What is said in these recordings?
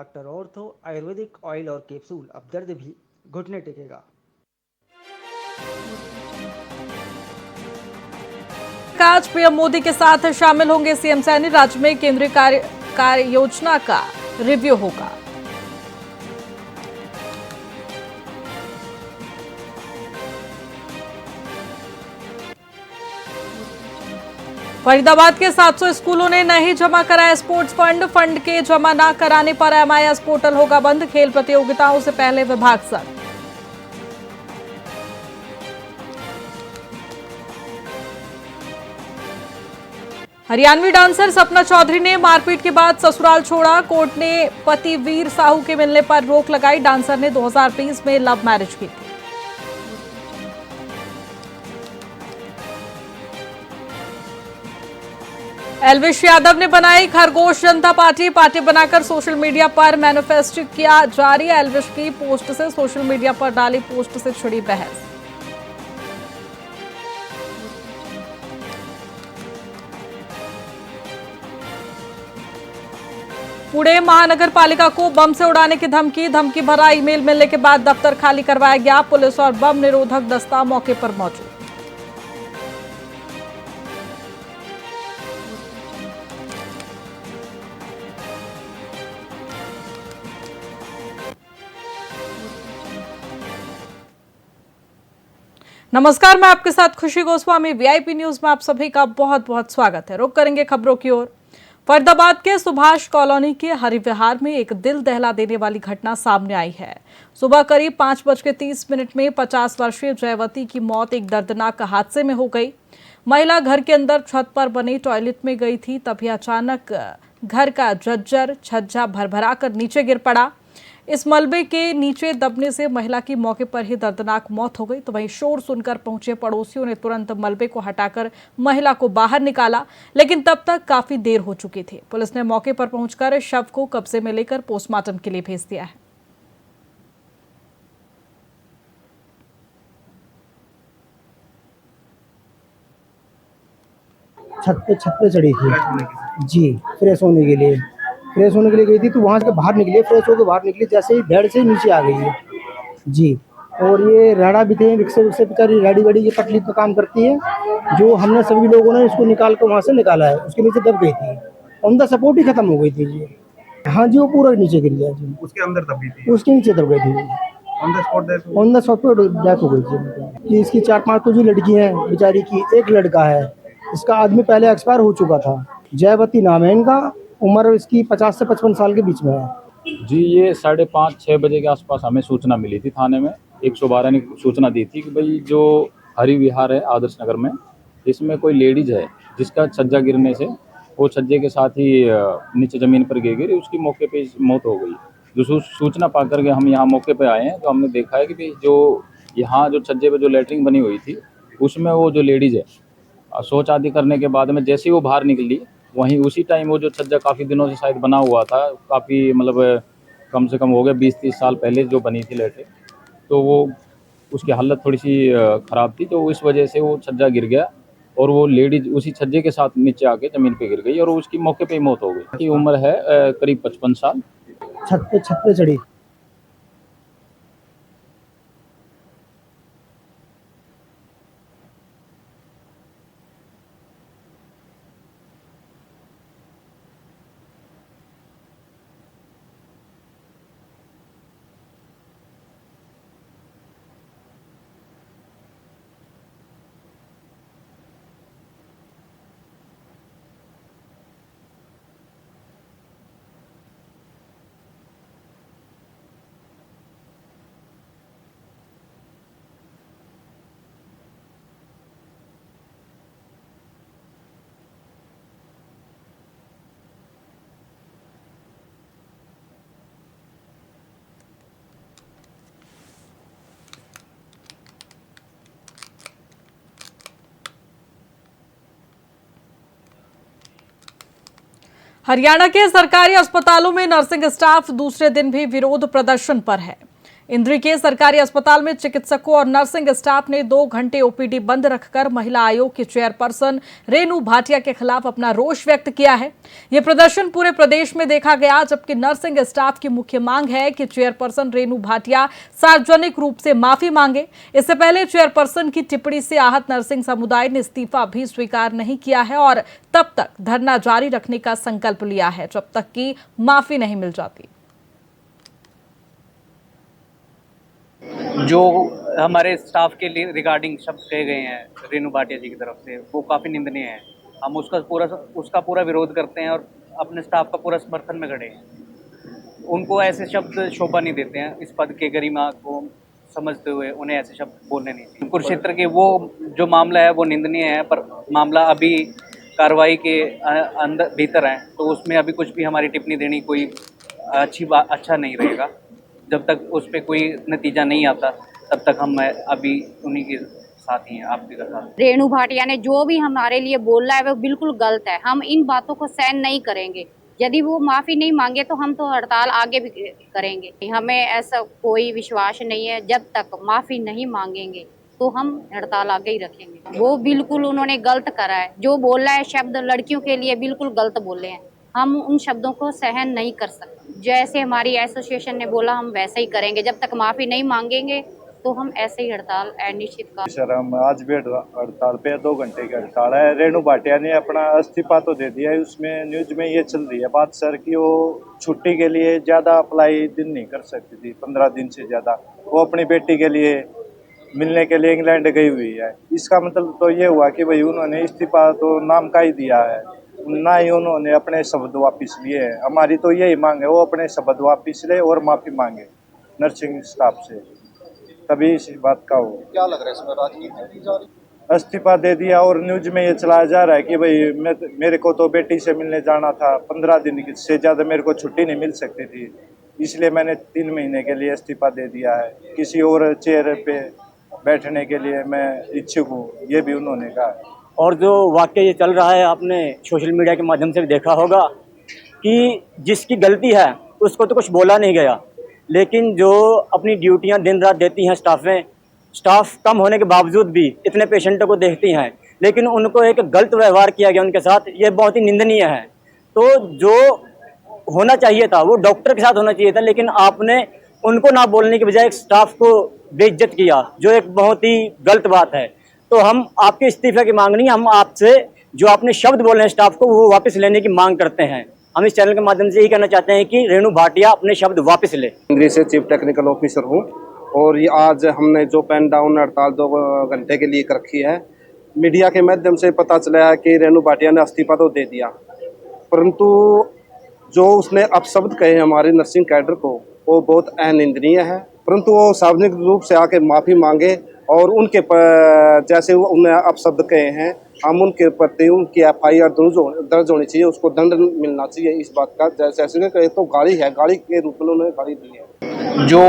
Doctor ortho Ayurvedic oil और capsule, अब दर्द भी घुटने टेकेगा। आज पीएम मोदी के साथ शामिल होंगे सीएम सैनी। राज्य में केंद्रीय कार्य योजना का रिव्यू होगा। फरीदाबाद के 700 स्कूलों ने नहीं जमा कराया स्पोर्ट्स फंड। फंड के जमा न कराने पर MIS पोर्टल होगा बंद। खेल प्रतियोगिताओं से पहले विभाग सख्त। हरियाणवी डांसर सपना चौधरी ने मारपीट के बाद ससुराल छोड़ा। कोर्ट ने पति वीर साहू के मिलने पर रोक लगाई। डांसर ने 2020 में लव मैरिज की थी। एल्विश यादव ने बनाई खरगोश जनता पार्टी बनाकर सोशल मीडिया पर मैनिफेस्टो किया जारी। एल्विश की पोस्ट से सोशल मीडिया पर डाली पोस्ट से छिड़ी बहस। पुणे महानगर पालिका को बम से उड़ाने की धमकी भरा ईमेल मिलने के बाद दफ्तर खाली करवाया गया। पुलिस और बम निरोधक दस्ता मौके पर मौजूद। नमस्कार, मैं आपके साथ खुशी गोस्वामी। VIP न्यूज में आप सभी का बहुत बहुत स्वागत है। रुक करेंगे खबरों की ओर। फरीदाबाद के सुभाष कॉलोनी के हरिविहार में एक दिल दहला देने वाली घटना सामने आई है। सुबह करीब 5:30 में 50 वर्षीय जयवती की मौत एक दर्दनाक हादसे में हो गई। महिला घर के अंदर छत पर बने टॉयलेट में गई थी, तभी अचानक घर का जज्जर छज्जा भरभरा कर नीचे गिर पड़ा। इस मलबे के नीचे दबने से महिला की मौके पर ही दर्दनाक मौत हो गई। तो वहीं शोर सुनकर पहुंचे पड़ोसियों ने तुरंत मलबे को हटाकर महिला को बाहर निकाला, लेकिन तब तक काफी देर हो चुकी थी। पुलिस ने मौके पर पहुंचकर शव को कब्जे में लेकर पोस्टमार्टम के लिए भेज दिया है। छत पे चढ़ी थी जी, फ्रेश होने के लिए गई थी। तो वहाँ से बाहर निकली, फ्रेश होकर बाहर निकली, जैसे ही बेड से नीचे आ गई है जी। और ये राड़ा भी थे, रिक्शे बेचारी राड़ी वाड़ी ये पटली पे काम करती है। जो हमने सभी लोगों ने इसको निकाल कर वहाँ से निकाला है, उसके नीचे दब गई थी। ऑन द सपोर्ट ही खत्म हो गई थी जी। हाँ जी, वो पूरा नीचे गिर गया जी। उसके अंदर दब गई थी, उसके नीचे दब गई थी। ऑन द स्पॉट पे डेथ हो गई थी कि इसकी 4-5 तो जो लड़की हैं बेचारी की, एक लड़का है। इसका आदमी पहले एक्सपायर हो चुका था। जयवती नाम है इनका, उम्र इसकी 50 से 55 साल के बीच में है जी। ये 5:30-6 बजे के आसपास हमें सूचना मिली थी थाने में। 112 ने सूचना दी थी कि भाई जो हरि विहार है आदर्श नगर में, इसमें कोई लेडीज है जिसका छज्जा गिरने से वो छज्जे के साथ ही नीचे ज़मीन पर गिर गई। उसकी मौके पे मौत हो गई। जो सूचना पा करके हम यहाँ मौके पे आए हैं, तो हमने देखा है कि भाई जो यहाँ जो छज्जे पे जो लेटरिन बनी हुई थी, उसमें वो जो लेडीज़ है शौच आदि करने के बाद में जैसे ही वो बाहर निकली, वहीं उसी टाइम वो जो छज्जा काफ़ी दिनों से शायद बना हुआ था, काफ़ी मतलब कम से कम हो गया 20-30 साल पहले जो बनी थी लेटरिन, तो वो उसकी हालत थोड़ी सी ख़राब थी। तो इस वजह से वो छज्जा गिर गया और वो लेडीज उसी छज्जे के साथ नीचे आके ज़मीन पे गिर गई और उसकी मौके पे ही मौत हो गई। उसकी उम्र है करीब 55 साल। छत पे चढ़ी। हरियाणा के सरकारी अस्पतालों में नर्सिंग स्टाफ दूसरे दिन भी विरोध प्रदर्शन पर है। इंद्री के सरकारी अस्पताल में चिकित्सकों और नर्सिंग स्टाफ ने 2 घंटे ओपीडी बंद रखकर महिला आयोग की चेयरपर्सन रेणु भाटिया के खिलाफ अपना रोष व्यक्त किया है। यह प्रदर्शन पूरे प्रदेश में देखा गया, जबकि नर्सिंग स्टाफ की मुख्य मांग है कि चेयरपर्सन रेणु भाटिया सार्वजनिक रूप से माफी मांगे। इससे पहले चेयरपर्सन की टिप्पणी से आहत नर्सिंग समुदाय ने इस्तीफा भी स्वीकार नहीं किया है और तब तक धरना जारी रखने का संकल्प लिया है जब तक कि माफी नहीं मिल जाती। जो हमारे स्टाफ के लिए रिगार्डिंग शब्द कहे गए हैं रेणु भाटिया जी की तरफ से, वो काफ़ी निंदनीय है। हम उसका पूरा विरोध करते हैं और अपने स्टाफ का पूरा समर्थन में खड़े हैं। उनको ऐसे शब्द शोभा नहीं देते हैं। इस पद के गरिमा को समझते हुए उन्हें ऐसे शब्द बोलने नहीं चाहिए। कुरुक्षेत्र के वो जो मामला है वो निंदनीय है, पर मामला अभी कार्रवाई के अंदर भीतर है, तो उसमें अभी कुछ भी हमारी टिप्पणी देनी कोई अच्छा नहीं रहेगा। जब तक उस पर कोई नतीजा नहीं आता तब तक हम अभी उन्हीं के साथ ही हैं, आपके साथ। रेणु भाटिया ने जो भी हमारे लिए बोला है वो बिल्कुल गलत है। हम इन बातों को सहन नहीं करेंगे। यदि वो माफी नहीं मांगे तो हम तो हड़ताल आगे भी करेंगे। हमें ऐसा कोई विश्वास नहीं है। जब तक माफी नहीं मांगेंगे तो हम हड़ताल आगे ही रखेंगे। वो बिल्कुल उन्होंने गलत करा है। जो बोला है शब्द लड़कियों के लिए बिल्कुल गलत बोले हैं। हम उन शब्दों को सहन नहीं कर सकते। जैसे हमारी एसोसिएशन ने बोला हम वैसे ही करेंगे। जब तक माफी नहीं मांगेंगे तो हम ऐसे ही हड़ताल अनिश्चित का। सर हम आज भी हड़ताल पे 2 घंटे की हड़ताल है। रेणु भाटिया ने अपना इस्तीफा तो दे दिया है। उसमें न्यूज में ये चल रही है बात सर कि वो छुट्टी के लिए ज़्यादा अप्लाई दिन नहीं कर सकती थी, 15 दिन से ज़्यादा। वो अपनी बेटी के लिए मिलने के लिए इंग्लैंड गई हुई है। इसका मतलब तो ये हुआ कि भाई उन्होंने इस्तीफा तो नाम का ही दिया है, ना ही उन्होंने अपने शब्द वापस लिए हैं। हमारी तो यही मांग है वो अपने शब्द वापस ले और माफ़ी मांगे नर्सिंग स्टाफ से, तभी इस बात का हो। क्या लग रहा है इसमें राजनीति की जा रही? इस्तीफा दे दिया और न्यूज में ये चलाया जा रहा है कि भाई मेरे को तो बेटी से मिलने जाना था, 15 दिन से ज़्यादा मेरे को छुट्टी नहीं मिल सकती थी, इसलिए मैंने 3 महीने के लिए इस्तीफा दे दिया है। किसी और चेयर पे बैठने के लिए मैं इच्छुक हूँ, ये भी उन्होंने कहा। और जो वाक्य ये चल रहा है आपने सोशल मीडिया के माध्यम से भी देखा होगा कि जिसकी गलती है उसको तो कुछ बोला नहीं गया, लेकिन जो अपनी ड्यूटियां दिन रात देती हैं स्टाफ कम होने के बावजूद भी इतने पेशेंटों को देखती हैं, लेकिन उनको एक गलत व्यवहार किया गया उनके साथ, ये बहुत ही निंदनीय है। तो जो होना चाहिए था वो डॉक्टर के साथ होना चाहिए था, लेकिन आपने उनको ना बोलने के बजाय स्टाफ को बेइज्जत किया, जो एक बहुत ही गलत बात है। तो हम आपके इस्तीफे की मांग नहीं, हम आपसे जो आपने शब्द बोले हैं स्टाफ को वो वापस लेने की मांग करते हैं। हम इस चैनल के माध्यम से यही कहना चाहते हैं कि रेणु भाटिया अपने शब्द वापस ले। इंग्लिश से चीफ टेक्निकल ऑफिसर हूँ और ये आज हमने जो पेन डाउन हड़ताल 2 घंटे के लिए कर रखी है, मीडिया के माध्यम से पता चला है कि रेणु भाटिया ने इस्तीफा तो दे दिया, परंतु जो उसने अपशब्द कहे हमारे नर्सिंग कैडर को वो बहुत अनिंदनीय है। परंतु वो सार्वजनिक रूप से आके माफ़ी मांगे और उनके जैसे उन्हें अपशब्द कहे हैं हम उनके प्रति उनकी FIR दर्ज होनी चाहिए, उसको दंड मिलना चाहिए इस बात का। जैसे कहे तो गाली है, गाली के रूप में उन्होंने गाली दी है। जो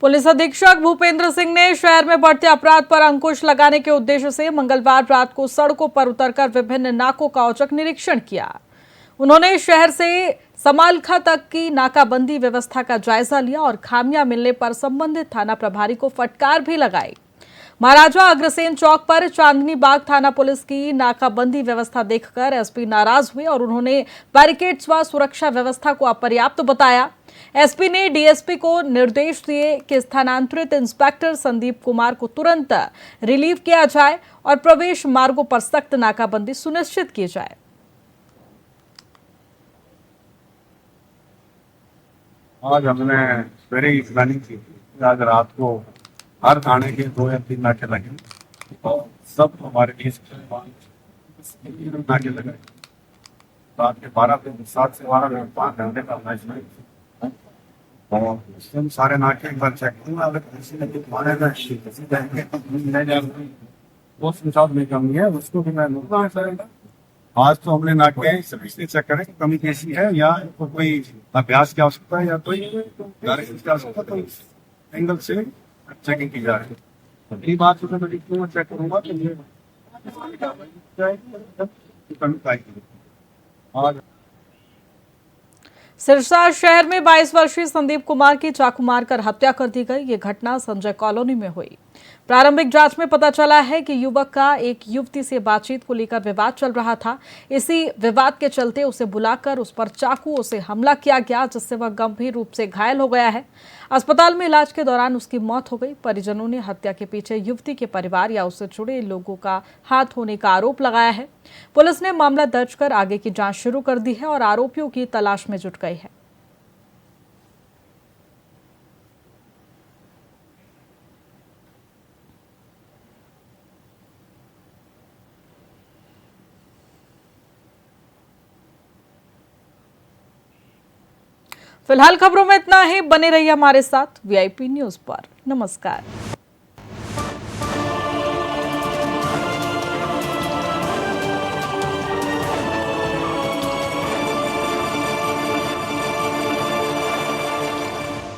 पुलिस अधीक्षक भूपेंद्र सिंह ने शहर में बढ़ते अपराध पर अंकुश लगाने के उद्देश्य से मंगलवार रात को सड़कों पर उतरकर विभिन्न नाकों का औचक निरीक्षण किया। उन्होंने शहर से समालखा तक की नाकाबंदी व्यवस्था का जायजा लिया और खामियां मिलने पर संबंधित थाना प्रभारी को फटकार भी लगाई। महाराजा अग्रसेन चौक पर चांदनी बाग थाना पुलिस की नाकाबंदी व्यवस्था देखकर एसपी नाराज हुए और उन्होंने बैरिकेड्स व सुरक्षा व्यवस्था को अपर्याप्त बताया। एसपी ने डीएसपी को निर्देश दिए कि स्थानांतरित इंस्पेक्टर संदीप कुमार को तुरंत रिलीव किया जाए और प्रवेश मार्गों पर सख्त नाकाबंदी सुनिश्चित की जाए। आज हमने वेरी प्लानिंग की थी। आज रात को हर थाने के 2 या 3 नाके लगे और सब हमारे लिए नाके लगाए। रात के 7 से 12 5 घंटे का मैच में और सारे नाके एक बार चेक में कमी है उसको भी मैं करेगा। आज तो हमने नाके सभी से चेक करें कमी कैसी है या कोई अभ्यास की आवश्यकता है या कोई की आवश्यकता, तो एंगल से चेकिंग की जा रही है। यही बात मैं चेक करूंगा तो ये कमी पाएगी। आज सिरसा शहर में 22 वर्षीय संदीप कुमार की चाकू मारकर हत्या कर दी गई। ये घटना संजय कॉलोनी में हुई। प्रारंभिक जांच में पता चला है कि युवक का एक युवती से बातचीत को लेकर विवाद चल रहा था। इसी विवाद के चलते उसे बुलाकर उस पर चाकुओं से हमला किया गया, जिससे वह गंभीर रूप से घायल हो गया है। अस्पताल में इलाज के दौरान उसकी मौत हो गई। परिजनों ने हत्या के पीछे युवती के परिवार या उससे जुड़े लोगों का हाथ होने का आरोप लगाया है। पुलिस ने मामला दर्ज कर आगे की जांच शुरू कर दी है और आरोपियों की तलाश में जुट गई है। फिलहाल खबरों में इतना ही। बने रहिए हमारे साथ VIP न्यूज पर। नमस्कार।